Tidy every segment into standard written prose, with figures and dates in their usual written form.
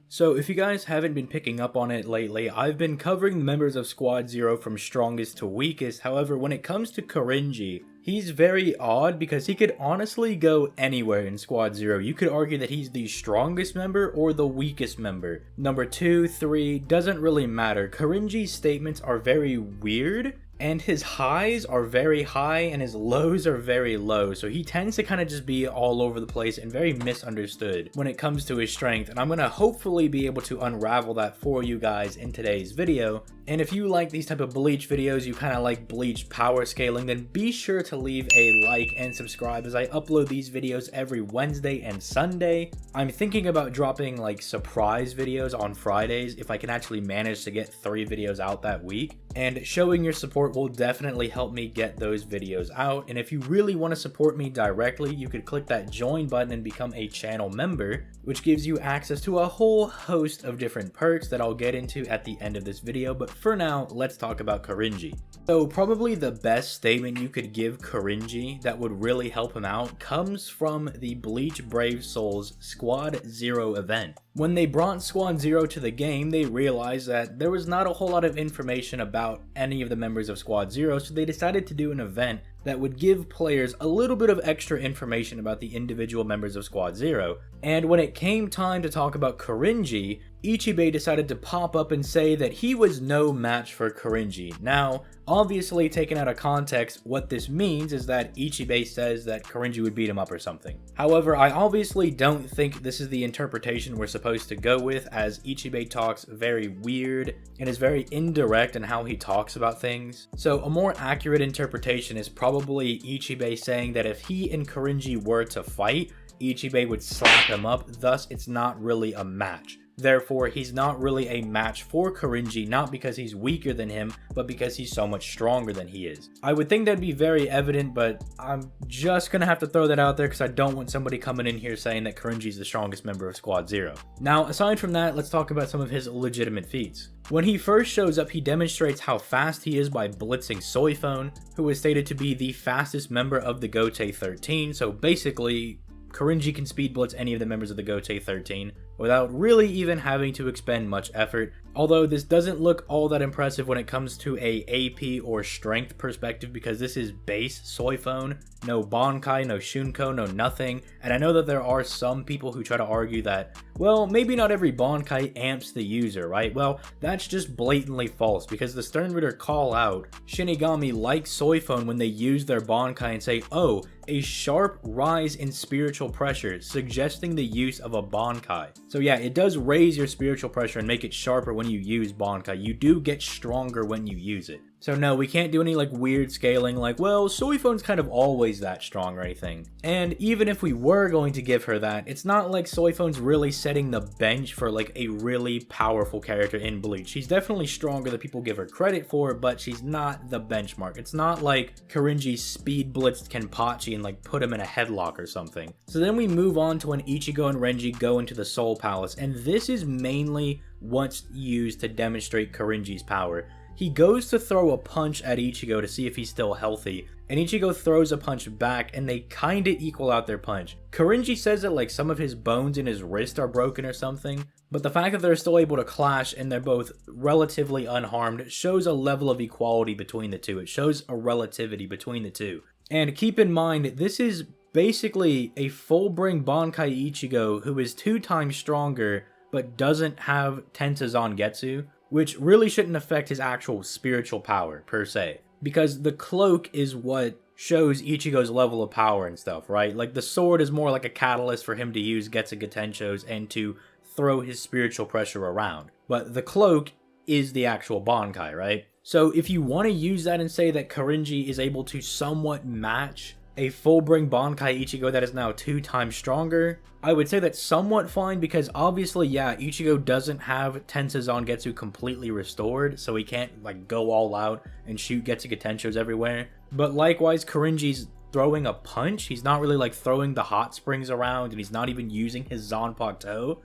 So if you guys haven't been picking up on it lately, I've been covering the members of Squad Zero from strongest to weakest. However, when it comes to Kirinji, he's very odd because he could honestly go anywhere in Squad Zero. You could argue that he's the strongest member or the weakest member. Number 2, 3, doesn't really matter. Kirinji's statements are very weird, and his highs are very high and his lows are very low, so he tends to kind of just be all over the place and very misunderstood when it comes to his strength, and I'm going to hopefully be able to unravel that for you guys in today's video. And if you like these type of Bleach videos, you kind of like Bleach power scaling, then be sure to leave a like and subscribe as I upload these videos every Wednesday and Sunday. I'm thinking about dropping like surprise videos on Fridays if I can actually manage to get 3 videos out that week, and showing your support will definitely help me get those videos out. And if you really want to support me directly, you could click that join button and become a channel member, which gives you access to a whole host of different perks that I'll get into at the end of this video. But for now, let's talk about Kirinji. So probably the best statement you could give Kirinji that would really help him out comes from the Bleach Brave Souls Squad Zero event. When they brought Squad Zero to the game, they realized that there was not a whole lot of information about any of the members of Squad Zero, so they decided to do an event that would give players a little bit of extra information about the individual members of Squad Zero. And when it came time to talk about Kirinji, Ichibei decided to pop up and say that he was no match for Kirinji. Now, obviously taken out of context, what this means is that Ichibei says that Kirinji would beat him up or something. However, I obviously don't think this is the interpretation we're supposed to go with, as Ichibei talks very weird and is very indirect in how he talks about things. So a more accurate interpretation is probably Ichibei saying that if he and Kirinji were to fight, Ichibei would slap him up, thus it's not really a match. Therefore, he's not really a match for Kirinji, not because he's weaker than him, but because he's so much stronger than he is. I would think that'd be very evident, but I'm just gonna have to throw that out there because I don't want somebody coming in here saying that Kirinji's the strongest member of Squad Zero. Now, aside from that, let's talk about some of his legitimate feats. When he first shows up, he demonstrates how fast he is by blitzing Soifone, who is stated to be the fastest member of the Gote 13, so basically, Kirinji can speed blitz any of the members of the Gote 13 without really even having to expend much effort, although this doesn't look all that impressive when it comes to a AP or strength perspective because this is base Soifone, no Bankai, no Shunko, no nothing, and I know that there are some people who try to argue that, well, maybe not every Bankai amps the user, right? Well, that's just blatantly false because the Stern Reader call out Shinigami like Soifone when they use their Bankai and say, oh, a sharp rise in spiritual pressure, suggesting the use of a Bankai. So yeah, it does raise your spiritual pressure and make it sharper when you use Bankai. You do get stronger when you use it. So no, we can't do any like weird scaling like, well, Soifone's kind of always that strong or anything. And even if we were going to give her that, it's not like Soifone's really setting the bench for like a really powerful character in Bleach. She's definitely stronger than people give her credit for, but she's not the benchmark. It's not like Kirinji speed blitzed Kenpachi and like put him in a headlock or something. So then we move on to when Ichigo and Renji go into the Soul Palace, and this is mainly what's used to demonstrate Kirinji's power. He goes to throw a punch at Ichigo to see if he's still healthy, and Ichigo throws a punch back and they kinda equal out their punch. Kirinji says that like some of his bones in his wrist are broken or something, but the fact that they're still able to clash and they're both relatively unharmed shows a level of equality between the two. It shows a relativity between the two. And keep in mind, this is basically a full bring Bankai Ichigo who is 2 times stronger but doesn't have Tensa Zangetsu, which really shouldn't affect his actual spiritual power, per se. Because the cloak is what shows Ichigo's level of power and stuff, right? Like, the sword is more like a catalyst for him to use Getsuga Tenshos and to throw his spiritual pressure around. But the cloak is the actual Bankai, right? So if you want to use that and say that Kirinji is able to somewhat match a full bring Bankai Ichigo that is now 2 times stronger, I would say that's somewhat fine because obviously, yeah, Ichigo doesn't have Tensa Zangetsu completely restored, so he can't like go all out and shoot Getsuga Tenshos everywhere. But likewise, Kirinji's throwing a punch. He's not really like throwing the hot springs around, and he's not even using his Zanpakuto.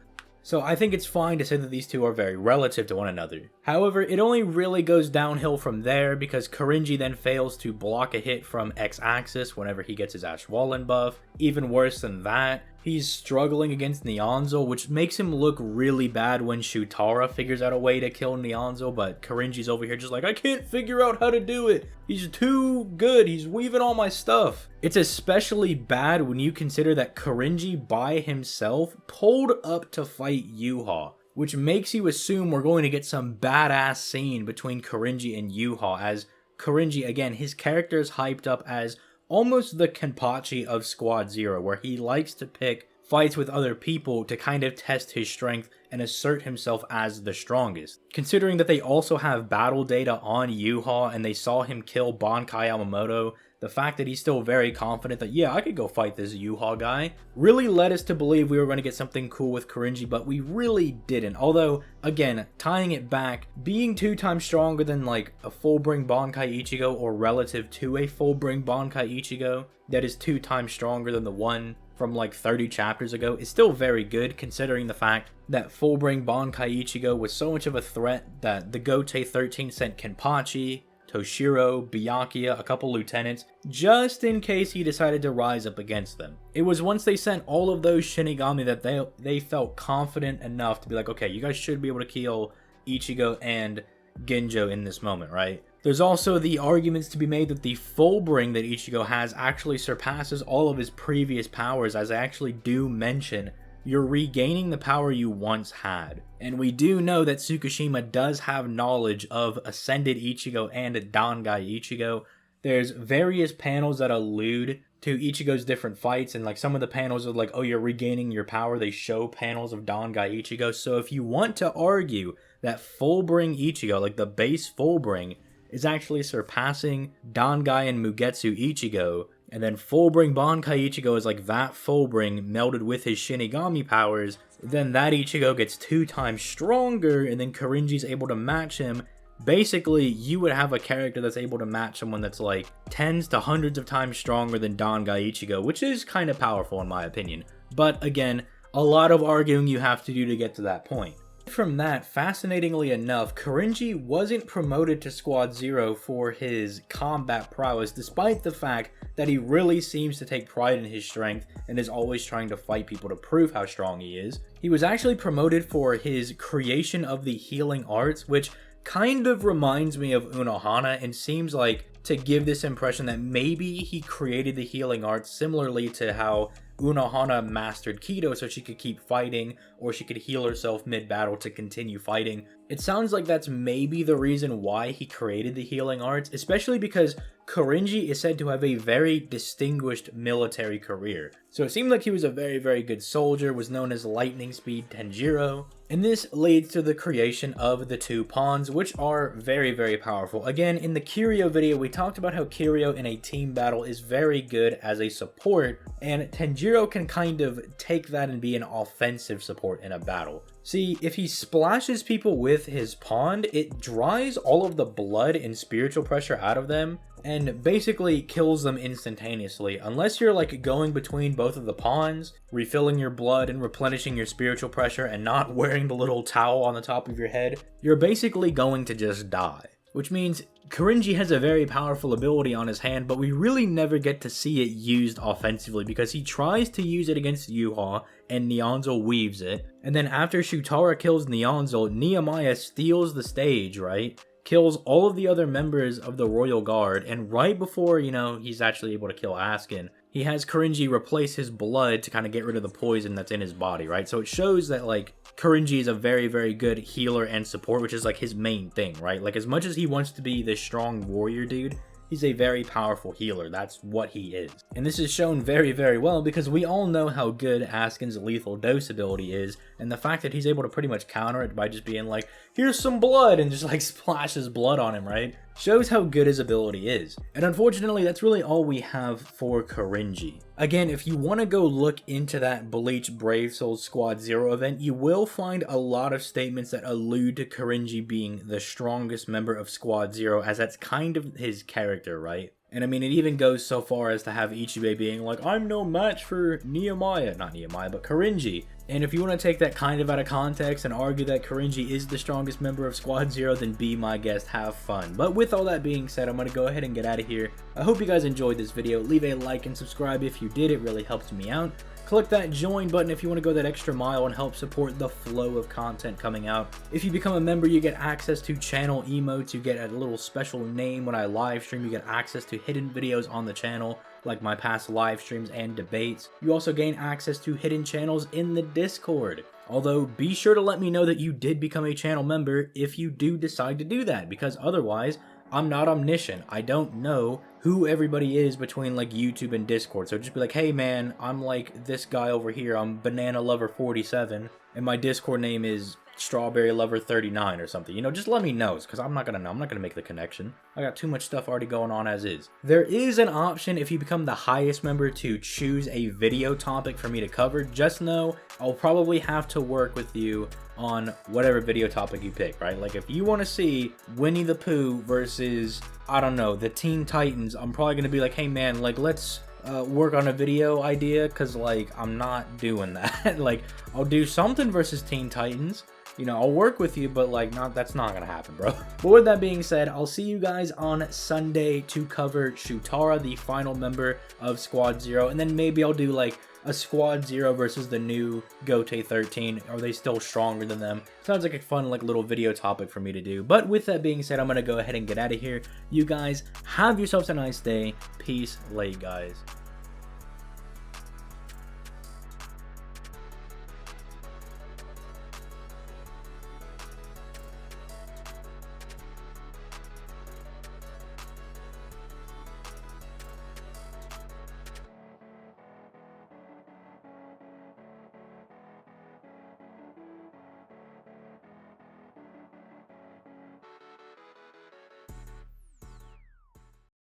So I think it's fine to say that these two are very relative to one another. However, it only really goes downhill from there because Kirinji then fails to block a hit from X-Axis whenever he gets his Ashwallen buff. Even worse than that, He's struggling against Nyanzo, which makes him look really bad when Shutara figures out a way to kill Nyanzo, but Kirinji's over here just like, I can't figure out how to do it. He's too good. He's weaving all my stuff. It's especially bad when you consider that Kirinji by himself pulled up to fight Yuha, which makes you assume we're going to get some badass scene between Kirinji and Yuha, as Kirinji, again, his character is hyped up as almost the Kenpachi of Squad Zero, where he likes to pick fights with other people to kind of test his strength and assert himself as the strongest. Considering that they also have battle data on Yuha and they saw him kill Bankai Yamamoto, the fact that he's still very confident that, yeah, I could go fight this Yuha guy, really led us to believe we were going to get something cool with Kirinji, but we really didn't. Although, again, tying it back, being 2 times stronger than like a full-bring Bankai Ichigo, or relative to a full-bring Bankai Ichigo that is 2 times stronger than the one from like 30 chapters ago, is still very good, considering the fact that full-bring Bankai Ichigo was so much of a threat that the Gote 13 sent Kenpachi, Toshiro, Byakuya, a couple lieutenants, just in case he decided to rise up against them. It was once they sent all of those Shinigami that they felt confident enough to be like, okay, you guys should be able to kill Ichigo and Genjo in this moment, right? There's also the arguments to be made that the full bring that Ichigo has actually surpasses all of his previous powers, as I actually do mention you're regaining the power you once had. And we do know that Tsukushima does have knowledge of Ascended Ichigo and Dangai Ichigo. There's various panels that allude to Ichigo's different fights, and like some of the panels are like, oh, you're regaining your power. They show panels of Dangai Ichigo. So if you want to argue that full bring Ichigo, like the base full bring, is actually surpassing Dangai and Mugetsu Ichigo, and then full bring Bankai Ichigo is like that full bring melded with his Shinigami powers, then that Ichigo gets 2 times stronger, and then Kirinji's able to match him. Basically, you would have a character that's able to match someone that's like tens to hundreds of times stronger than Dangai Ichigo, which is kind of powerful in my opinion. But again, a lot of arguing you have to do to get to that point. From that, fascinatingly enough, Kirinji wasn't promoted to Squad Zero for his combat prowess, despite the fact that he really seems to take pride in his strength and is always trying to fight people to prove how strong he is. He was actually promoted for his creation of the healing arts, which kind of reminds me of Unohana and seems like to give this impression that maybe he created the healing arts similarly to how Unohana mastered Kido so she could keep fighting, or she could heal herself mid-battle to continue fighting. It sounds like that's maybe the reason why he created the healing arts, especially because Kirinji is said to have a very distinguished military career. So it seemed like he was a very, very good soldier, was known as Lightning Speed Tenjiro, and this leads to the creation of the 2 pawns, which are very, very powerful. Again, in the Kiryu video, we talked about how Kiryu in a team battle is very good as a support, and Tenjiro can kind of take that and be an offensive support in a battle. See, if he splashes people with his pawn, it dries all of the blood and spiritual pressure out of them, and basically kills them instantaneously. Unless you're like going between both of the pawns, refilling your blood and replenishing your spiritual pressure and not wearing the little towel on the top of your head, you're basically going to just die. Which means Kirinji has a very powerful ability on his hand, but we really never get to see it used offensively because he tries to use it against Yuha and Nyanzo weaves it. And then after Shutara kills Nyanzo, Nehemiah steals the stage, right? Kills all of the other members of the Royal Guard, and right before, he's actually able to kill Askin, he has Kirinji replace his blood to kind of get rid of the poison that's in his body, right? So it shows that, like, Kirinji is a very, very good healer and support, which is, like, his main thing, right? Like, as much as he wants to be this strong warrior dude, he's a very powerful healer. That's what he is. And this is shown very, very well because we all know how good Askin's lethal dose ability is, and the fact that he's able to pretty much counter it by just being like, here's some blood, and just like splashes blood on him, right? Shows how good his ability is. And unfortunately, that's really all we have for Kirinji. Again, if you want to go look into that Bleach Brave Souls Squad Zero event, you will find a lot of statements that allude to Kirinji being the strongest member of Squad Zero, as that's kind of his character, right? And I mean, it even goes so far as to have Ichibei being like, I'm no match for Nehemiah. Not Nehemiah, but Kirinji. And if you want to take that kind of out of context and argue that Kirinji is the strongest member of Squad Zero, then be my guest, have fun. But with all that being said, I'm going to go ahead and get out of here. I hope you guys enjoyed this video. Leave a like and subscribe if you did, it really helps me out. click that join button if you want to go that extra mile and help support the flow of content coming out. If you become a member, you get access to channel emotes, you get a little special name when I live stream, you get access to hidden videos on the channel, like my past live streams and debates. You also gain access to hidden channels in the Discord. Although, be sure to let me know that you did become a channel member if you do decide to do that, because otherwise, I'm not omniscient. I don't know who everybody is between like YouTube and Discord. So just be like, hey man, I'm like this guy over here. I'm Banana Lover 47 and my Discord name is Strawberry Lover 39 or something. You know, just let me know, because I'm not gonna know. I'm not gonna make the connection. I got too much stuff already going on as is. There is an option if you become the highest member to choose a video topic for me to cover. Just know I'll probably have to work with you on whatever video topic you pick, right? Like if you want to see Winnie the Pooh versus, I don't know, the Teen Titans, I'm probably gonna be like, hey man, like let's work on a video idea, because like I'm not doing that. Like I'll do something versus Teen Titans, you know, I'll work with you, but like that's not gonna happen, bro. But with that being said, I'll see you guys on Sunday to cover Shutara, the final member of Squad Zero, and then maybe I'll do like a Squad Zero versus the new Gote 13. Are they still stronger than them? Sounds like a fun like little video topic for me to do. But with that being said, I'm gonna go ahead and get out of here. You guys have yourselves a nice day. Peace, late guys.